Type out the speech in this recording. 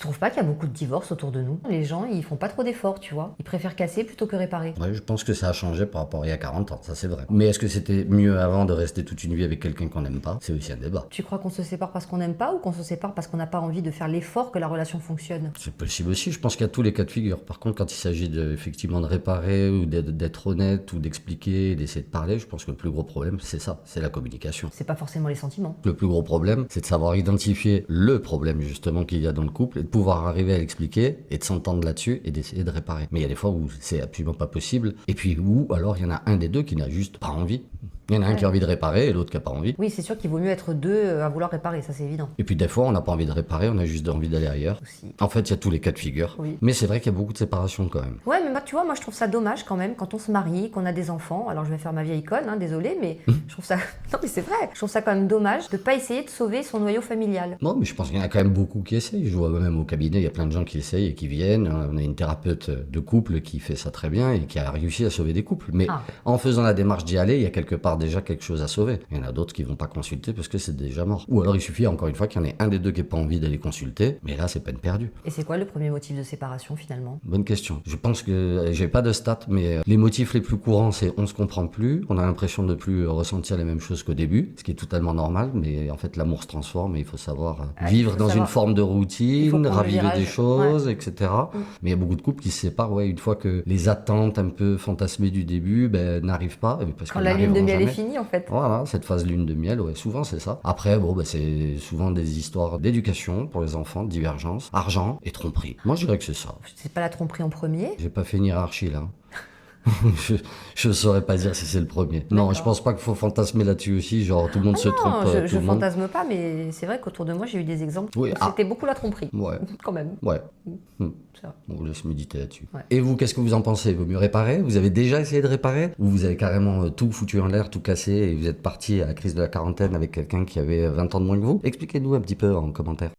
trouves pas qu'il y a beaucoup de divorces autour de nous? Les gens, ils font pas trop d'efforts, tu vois. Ils préfèrent casser plutôt que réparer. Ouais, je pense que ça a changé par rapport à il y a 40 ans, ça c'est vrai. Mais est-ce que c'était mieux avant de rester toute une vie avec quelqu'un qu'on n'aime pas? C'est aussi un débat. Tu crois qu'on se sépare parce qu'on n'aime pas ou qu'on se sépare parce qu'on n'a pas envie de faire l'effort que la relation fonctionne? C'est possible aussi, je pense qu'il y a tous les cas de figure. Par contre, quand il s'agit effectivement de réparer ou d'être honnête ou d'expliquer, d'essayer de parler, je pense que le plus gros problème, c'est ça, c'est la communication. C'est pas forcément les sentiments. Le plus gros problème, c'est de savoir identifier le problème justement qu'il y a dans le couple et de pouvoir arriver à l'expliquer et de s'entendre là-dessus et d'essayer de réparer. Mais il y a des fois où c'est absolument pas possible et puis où alors il y en a un des deux qui n'a juste pas envie. Il y en a un qui a envie de réparer et l'autre qui n'a pas envie. Oui, c'est sûr qu'il vaut mieux être deux à vouloir réparer, ça c'est évident. Et puis des fois, on n'a pas envie de réparer, on a juste envie d'aller ailleurs. Aussi. En fait, il y a tous les cas de figure. Oui. Mais c'est vrai qu'il y a beaucoup de séparations quand même. Ouais, mais tu vois, moi je trouve ça dommage quand même quand on se marie, qu'on a des enfants. Alors je vais faire ma vieille conne, hein, désolée, mais je trouve ça. Non, mais c'est vrai. Je trouve ça quand même dommage de pas essayer de sauver son noyau familial. Non, mais je pense qu'il y en a quand même beaucoup qui essayent. Je vois même au cabinet, il y a plein de gens qui essayent et qui viennent. On a une thérapeute de couple qui fait ça très bien et qui a réussi à sauver des couples. Mais en faisant la démarche d'y aller, il y a quelque part déjà quelque chose à sauver. Il y en a d'autres qui vont pas consulter parce que c'est déjà mort. Ou alors il suffit encore une fois qu'il y en ait un des deux qui n'ait pas envie d'aller consulter. Mais là, c'est peine perdue. Et c'est quoi le premier motif de séparation finalement? Bonne question. Je pense que j'ai pas de stats, mais les motifs les plus courants, c'est on se comprend plus, on a l'impression de plus ressentir les mêmes choses qu'au début, ce qui est totalement normal, mais en fait l'amour se transforme et il faut savoir vivre dans une forme de routine, raviver des choses, etc. Mais il y a beaucoup de couples qui se séparent, une fois que les attentes un peu fantasmées du début n'arrivent pas. Parce quand la lune de miel est finie en fait. Voilà, cette phase lune de miel, souvent c'est ça. Après, c'est souvent des histoires d'éducation pour les enfants, de divergence, argent et tromperie. Moi je dirais que c'est ça. C'est pas la tromperie en premier? J'ai pas fait une hiérarchie là. je saurais pas dire si c'est le premier. Non, je pense pas qu'il faut fantasmer là-dessus aussi, genre tout le monde se trompe. Non, je fantasme pas, mais c'est vrai qu'autour de moi j'ai eu des exemples où c'était beaucoup la tromperie. Ouais. Quand même. Ouais. C'est vrai. On vous laisse méditer là-dessus. Ouais. Et vous, qu'est-ce que vous en pensez? Vaut mieux réparer? Vous avez déjà essayé de réparer? Ou vous avez carrément tout foutu en l'air, tout cassé et vous êtes parti à la crise de la quarantaine avec quelqu'un qui avait 20 ans de moins que vous? Expliquez-nous un petit peu en commentaire.